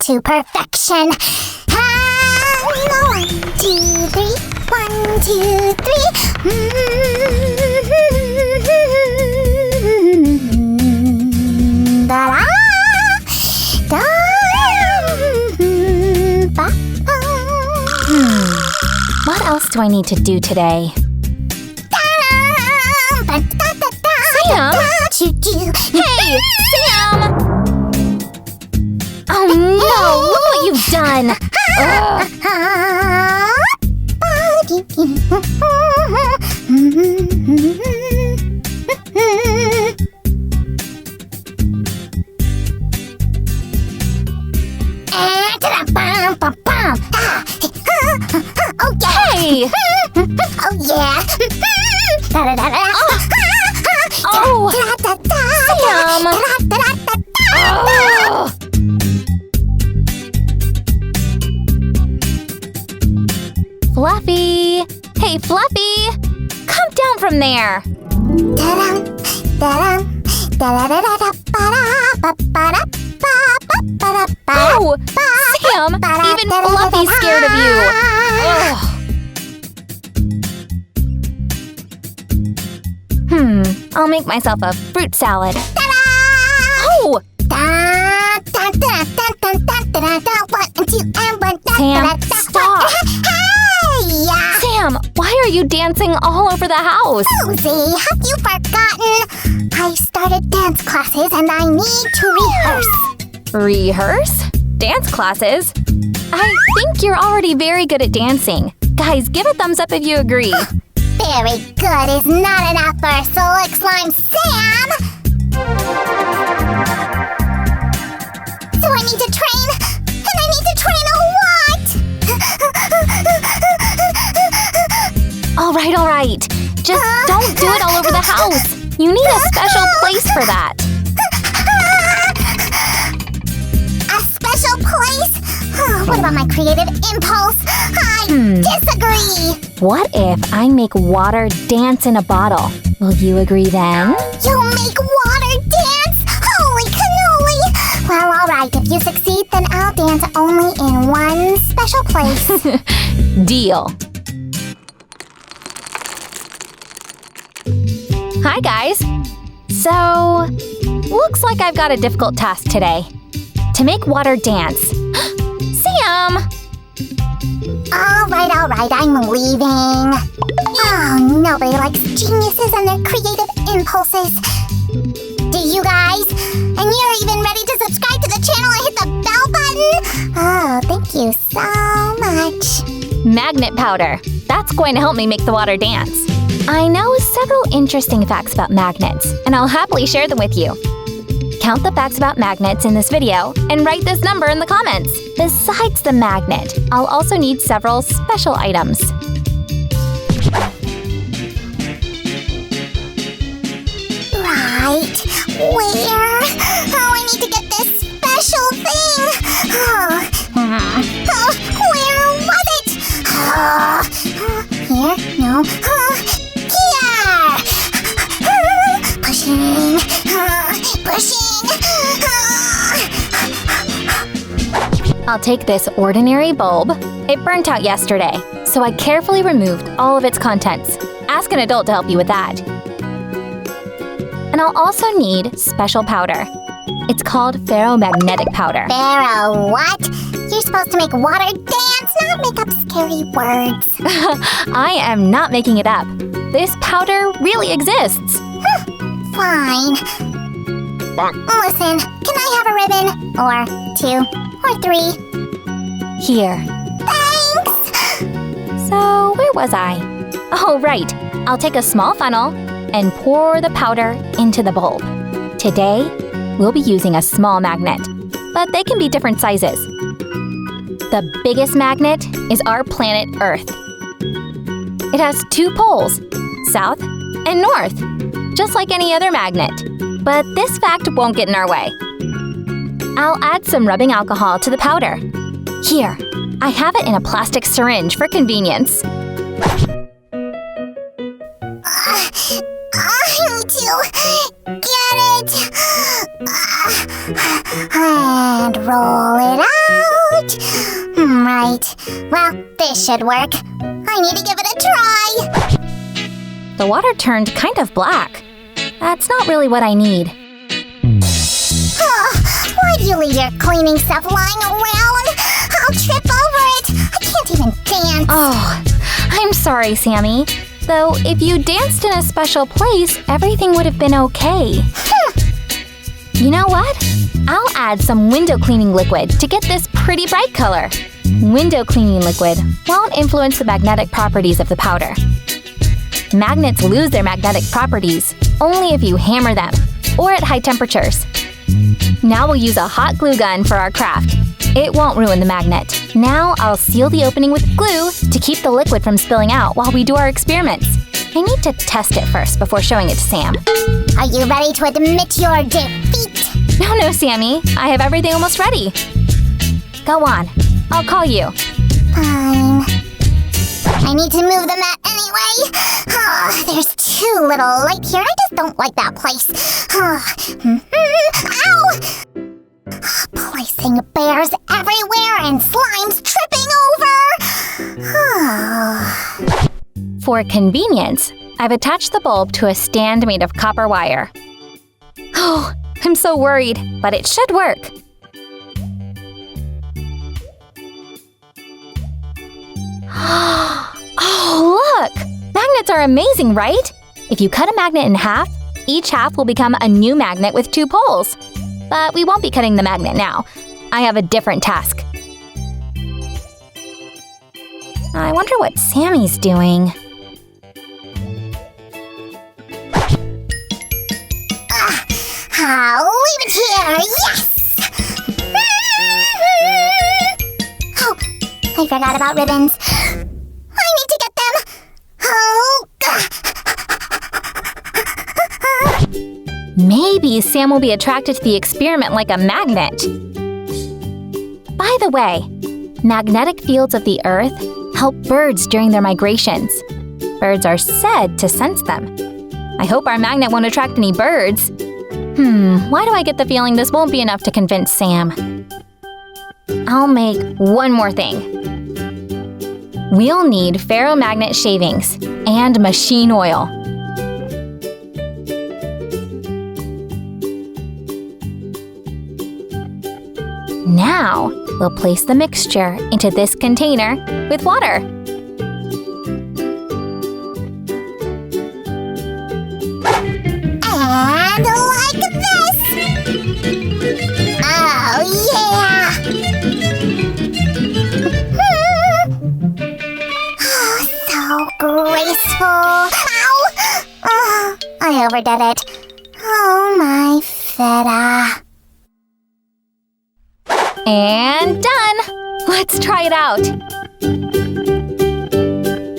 to perfection. 1, 2, 3. 1, 2, 3. Da-da. What else do I need to do today? Sam? Hey, Sam! Oh no, look what you've done! Hey! Oh yeah! Oh! Sam! Oh! Fluffy! Hey, Fluffy! Come down from there! Oh! Sam! Even Fluffy's scared of you! Ugh. I'll make myself a fruit salad. Oh! Sam, stop! Hey! Sam, why are you dancing all over the house? Susie, have you forgotten? I started dance classes and I need to rehearse. Rehearse? Dance classes? I think you're already very good at dancing. Guys, give a thumbs up if you agree. Very good is not enough for Slick Slime Sam! So I need to train, and I need to train a lot! All right. Just don't do it all over the house. You need a special place for that. A special place? What about my creative impulse? I disagree! What if I make water dance in a bottle? Will you agree then? You'll make water dance? Holy cannoli! Well, alright, if you succeed, then I'll dance only in one special place. Deal. Hi, guys. So, looks like I've got a difficult task today. To make water dance. Sam! Alright, I'm leaving. Oh, nobody likes geniuses and their creative impulses. Do you guys? And you're even ready to subscribe to the channel and hit the bell button? Oh, thank you so much. Magnet powder. That's going to help me make the water dance. I know several interesting facts about magnets, and I'll happily share them with you. Count the facts about magnets in this video and write this number in the comments. Besides the magnet, I'll also need several special items. Right. Where? Oh, I need to get this special thing. Where was it? Here? No. Here! Pushing. I'll take this ordinary bulb. It burnt out yesterday, so I carefully removed all of its contents. Ask an adult to help you with that. And I'll also need special powder. It's called ferromagnetic powder. Ferro what? You're supposed to make water dance, not make up scary words. I am not making it up. This powder really exists. Fine. Listen, can I have a ribbon? Or 2? Or 3? Here. Thanks! So, where was I? Oh, right. I'll take a small funnel and pour the powder into the bulb. Today, we'll be using a small magnet, but they can be different sizes. The biggest magnet is our planet Earth. It has 2 poles, south and north, just like any other magnet. But this fact won't get in our way. I'll add some rubbing alcohol to the powder. Here, I have it in a plastic syringe for convenience. I need to get it. And roll it out. it. Right. Well, this should work. I need to give it a try. The water turned kind of black. That's not really what I need. Why do you leave your cleaning stuff lying around? I'll trip over it. I can't even dance. Oh, I'm sorry, Sammy. Though, if you danced in a special place, everything would have been okay. You know what? I'll add some window cleaning liquid to get this pretty bright color. Window cleaning liquid won't influence the magnetic properties of the powder. Magnets lose their magnetic properties only if you hammer them or at high temperatures. Now we'll use a hot glue gun for our craft. It won't ruin the magnet. Now I'll seal the opening with glue to keep the liquid from spilling out while we do our experiments. I need to test it first before showing it to Sam. Are you ready to admit your defeat? No, Sammy. I have everything almost ready. Go on. I'll call you. Fine. I need to move the mat anyway. There's too little light here. I just don't like that place. Ow! Placing bears everywhere and slimes tripping over. For convenience, I've attached the bulb to a stand made of copper wire. Oh, I'm so worried, but it should work. Oh, look! Magnets are amazing, right? If you cut a magnet in half, each half will become a new magnet with 2 poles. But we won't be cutting the magnet now. I have a different task. I wonder what Sammy's doing. I'll leave it here, yes! Oh, I forgot about ribbons. I need to get them. Maybe Sam will be attracted to the experiment like a magnet. By the way, magnetic fields of the Earth help birds during their migrations. Birds are said to sense them. I hope our magnet won't attract any birds. Why do I get the feeling this won't be enough to convince Sam? I'll make one more thing. We'll need ferromagnet shavings and machine oil. Now, we'll place the mixture into this container with water. And like this! Oh, yeah! Oh, so graceful! Ow! I overdid it. Oh, my feta. And done! Let's try it out.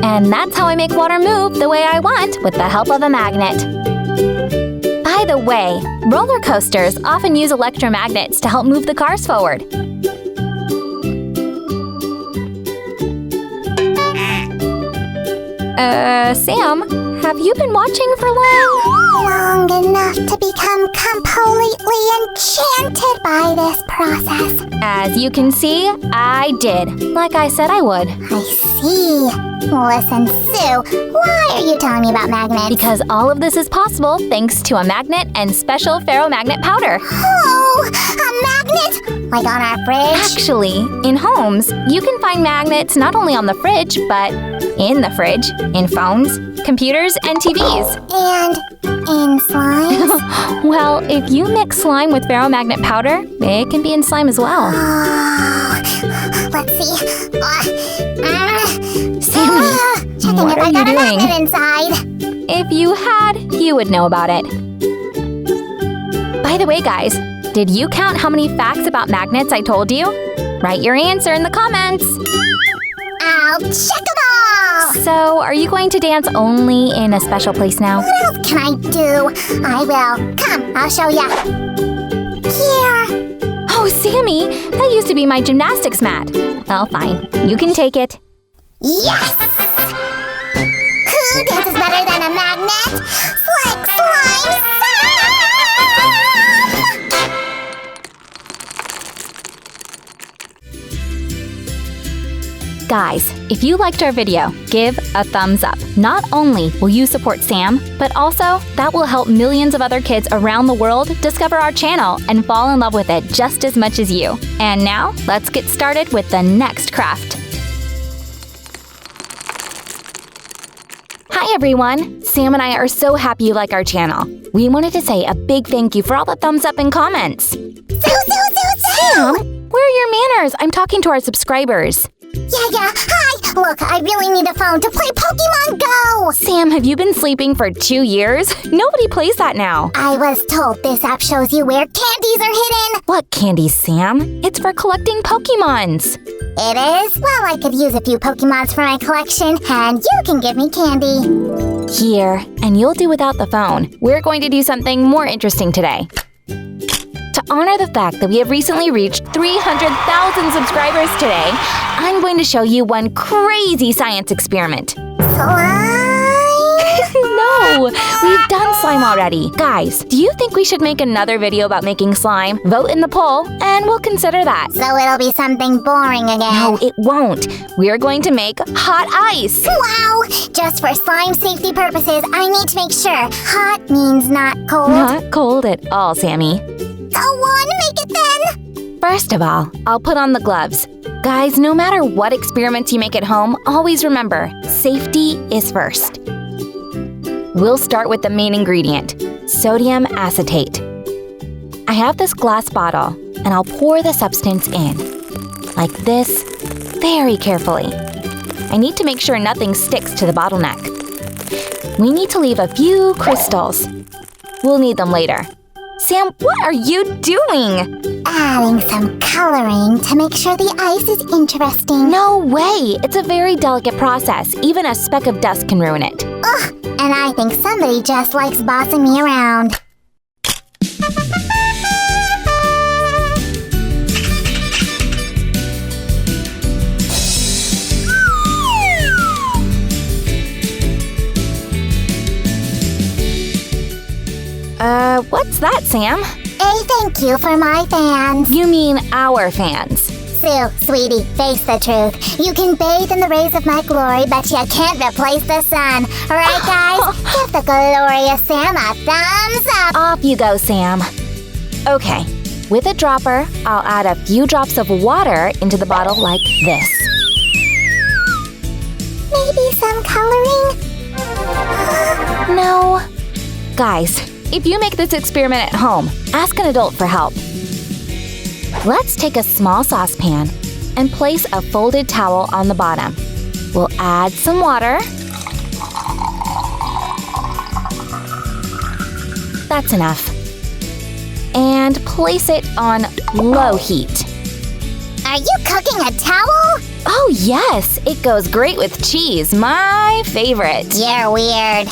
And that's how I make water move the way I want with the help of a magnet. By the way, roller coasters often use electromagnets to help move the cars forward. Sam, have you been watching for long? Long enough to become completely enchanted by this process. As you can see, I did, like I said I would. I see. Listen, Sue, why are you telling me about magnets? Because all of this is possible thanks to a magnet and special ferromagnet powder. Oh, a magnet? Like on our fridge? Actually, in homes, you can find magnets not only on the fridge, but in the fridge, in phones, computers, and TVs. And in slime? Well, if you mix slime with ferromagnet powder, it can be in slime as well. Oh, let's see. Sammy, checking what if are I you got a doing? magnet inside. If you had, you would know about it. By the way, guys, did you count how many facts about magnets I told you? Write your answer in the comments. I'll check them all. So, are you going to dance only in a special place now? What else can I do? I will. Come, I'll show ya. Here. Oh, Sammy, that used to be my gymnastics mat. Well, fine. You can take it. Yes! Who dances better than a magnet? Slick slime Sam! Guys, if you liked our video, give a thumbs up. Not only will you support Sam, but also that will help millions of other kids around the world discover our channel and fall in love with it just as much as you. And now, let's get started with the next craft. Hi everyone! Sam and I are so happy you like our channel. We wanted to say a big thank you for all the thumbs up and comments. Sam, where are your manners? I'm talking to our subscribers. Yeah, hi! Look, I really need a phone to play Pokemon Go! Sam, have you been sleeping for 2 years? Nobody plays that now. I was told this app shows you where candies are hidden. What candies, Sam? It's for collecting Pokemons. It is? Well, I could use a few Pokemons for my collection, and you can give me candy. Here, and you'll do without the phone. We're going to do something more interesting today. To honor the fact that we have recently reached 300,000 subscribers today, I'm going to show you one crazy science experiment. Slime? No, we've done slime already. Guys, do you think we should make another video about making slime? Vote in the poll, and we'll consider that. So it'll be something boring again. No, it won't. We're going to make hot ice. Wow! Just for slime safety purposes, I need to make sure hot means not cold. Not cold at all, Sammy. Go on, make it then! First of all, I'll put on the gloves. Guys, no matter what experiments you make at home, always remember, safety is first. We'll start with the main ingredient, sodium acetate. I have this glass bottle, and I'll pour the substance in, like this, very carefully. I need to make sure nothing sticks to the bottleneck. We need to leave a few crystals. We'll need them later. Sam, what are you doing? Adding some coloring to make sure the ice is interesting. No way! It's a very delicate process. Even a speck of dust can ruin it. Ugh, and I think somebody just likes bossing me around. What's that, Sam? A thank you for my fans. You mean our fans. Sue, sweetie, face the truth. You can bathe in the rays of my glory, but you can't replace the sun. Right, guys? Give the glorious Sam a thumbs up. Off you go, Sam. Okay, with a dropper, I'll add a few drops of water into the bottle like this. Maybe some coloring? No. Guys, if you make this experiment at home, ask an adult for help. Let's take a small saucepan and place a folded towel on the bottom. We'll add some water. That's enough. And place it on low heat. Are you cooking a towel? Oh yes, it goes great with cheese, my favorite. You're weird.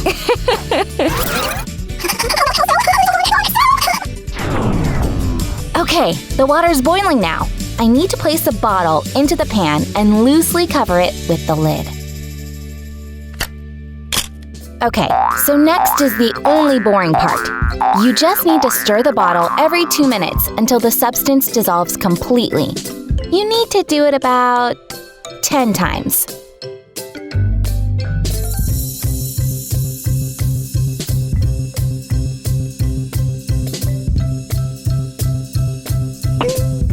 Okay, the water's boiling now. I need to place the bottle into the pan and loosely cover it with the lid. Okay, so next is the only boring part. You just need to stir the bottle every 2 minutes until the substance dissolves completely. You need to do it about 10 times.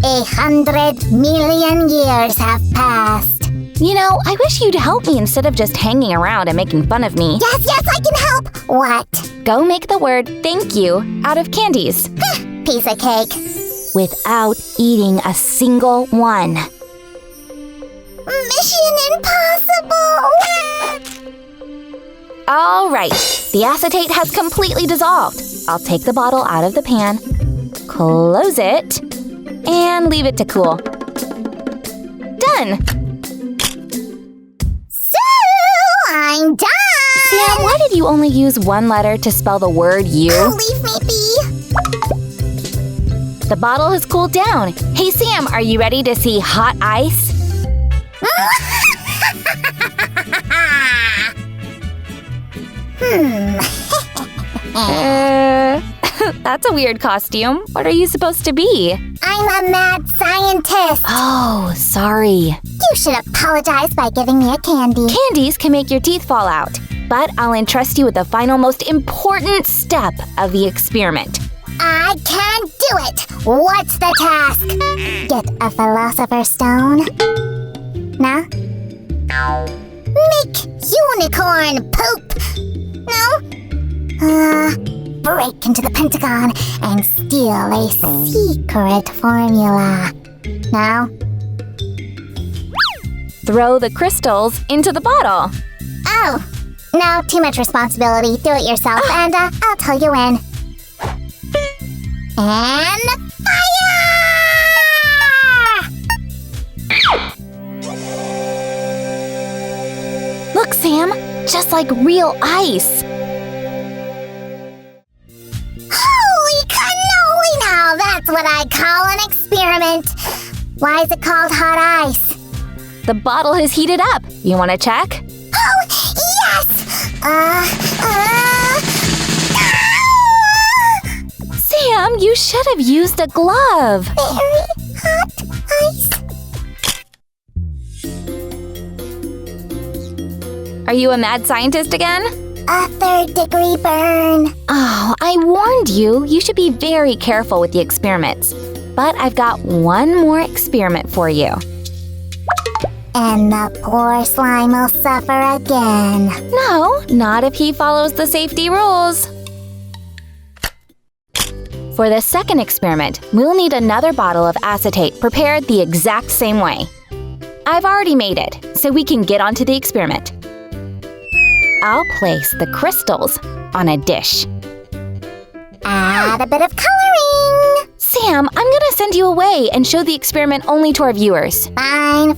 A 100 million years have passed. You know, I wish you'd help me instead of just hanging around and making fun of me. Yes, I can help. What? Go make the word thank you out of candies. Piece of cake. Without eating a single one. Mission impossible! All right, the acetate has completely dissolved. I'll take the bottle out of the pan, close it, and leave it to cool. Done! So, I'm done! Sam, why did you only use one letter to spell the word you? Oh, leave me be! The bottle has cooled down. Hey, Sam, are you ready to see hot ice? That's a weird costume. What are you supposed to be? I'm a mad scientist. Oh, sorry. You should apologize by giving me a candy. Candies can make your teeth fall out, but I'll entrust you with the final most important step of the experiment. I can do it. What's the task? Get a philosopher's stone. No? Make unicorn poop. No? Break into the Pentagon and steal a secret formula. No? Throw the crystals into the bottle. Oh, no, too much responsibility. Do it yourself, and I'll tell you when. And fire! Look, Sam, just like real ice. Holy cannoli now! That's what I call an experiment. Why is it called hot ice? The bottle has heated up. You want to check? Oh, yes! Sam, you should have used a glove. Very hot ice. Are you a mad scientist again? A 3rd-degree burn. Oh, I warned you. You should be very careful with the experiments. But I've got one more experiment for you. And the poor slime will suffer again. No, not if he follows the safety rules. For the second experiment, we'll need another bottle of acetate prepared the exact same way. I've already made it, so we can get on to the experiment. I'll place the crystals on a dish. Add a bit of coloring. Sam, I'm gonna send you away and show the experiment only to our viewers. Fine,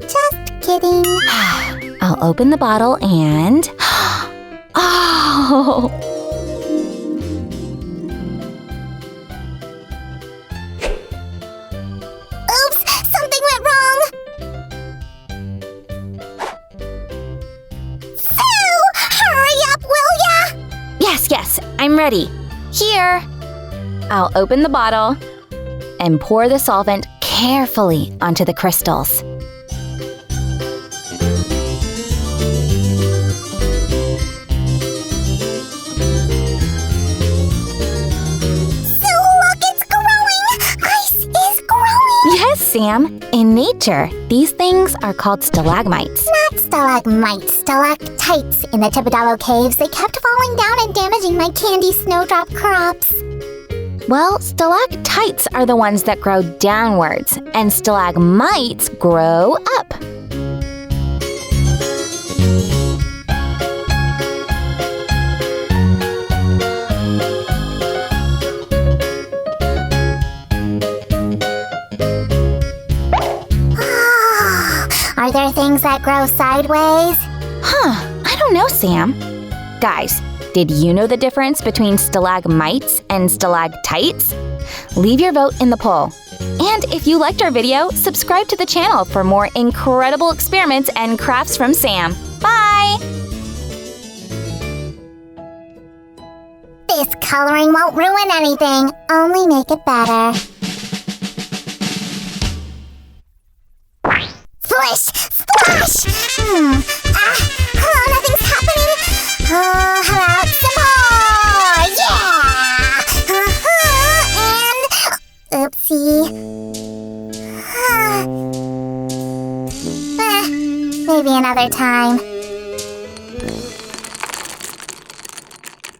just kidding. I'll open the bottle and... Oh! Oops, something went wrong. Phil, hurry up, will ya? Yes, I'm ready. Here. I'll open the bottle and pour the solvent carefully onto the crystals. Yes, Sam. In nature, these things are called stalagmites. Not stalagmites, stalactites. In the Tibidabo caves, they kept falling down and damaging my candy snowdrop crops. Well, stalactites are the ones that grow downwards, and stalagmites grow up. Are there things that grow sideways? I don't know, Sam. Guys, did you know the difference between stalagmites and stalactites? Leave your vote in the poll. And if you liked our video, subscribe to the channel for more incredible experiments and crafts from Sam. Bye! This coloring won't ruin anything, only make it better. Splish! Splash! Nothing's happening. How about some more? Yeah! And... oopsie. Maybe another time.